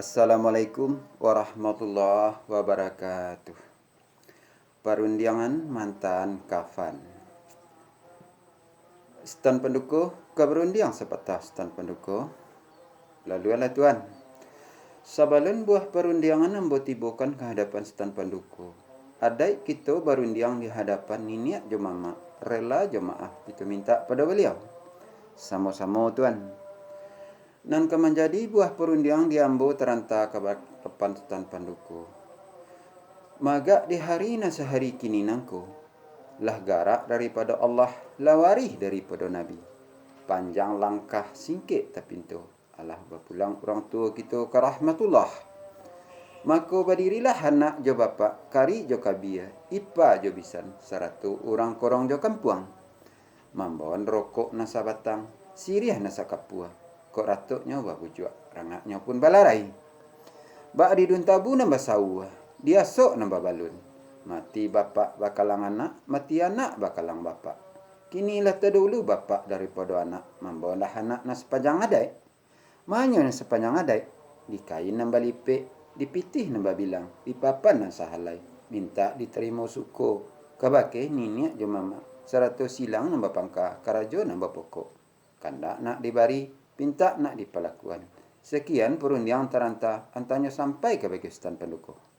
Assalamualaikum warahmatullahi wabarakatuh. Perundangan mantan kafan. Stan penduko keberundiang sepatah stan penduko. Lalu ala tuan. Sabalun buah perundangan ambotibokan ke hadapan stan penduko. Adai kita berundiang di hadapan niniak jemaah. Rela jemaah kita minta pada beliau. Sama-sama tuan. Nan kemenjadi buah perundiang diambo teranta ke depan stan penduko. Maga di hari na sehari kini nangko. Lah garak daripada Allah, lawarih daripada Nabi. Panjang langkah singkit tapinto. Allah berpulang orang tua kita ke rahmatullah. Maka berdirilah anak jo bapa, kari jo kabia, ipa jo bisan, saratu orang korong jo kampuang. Mambawan rokok nasa batang, siriah nasa kapua. Kok ratuknya babujuak, rangaknya pun balarai. Bak di dun tabu nambah sawa, dia sok nambah balun. Mati bapak bakalang anak, mati anak bakalang bapak. Kinilah terdulu bapak daripada anak, membawalah anak na sepanjang adai. Manyo na sepanjang adai, dikain nambah lipik, dipitih nambah bilang, dipapan na sahalai. Minta diterima suko, kabake niniak jo mama. 100 silang nambah pangka, karajo nambah pokok. Kandak nak dibari, pinta nak dipelakuan. Sekian perundiang teranta, antanya sampai ke bagi stan penduko.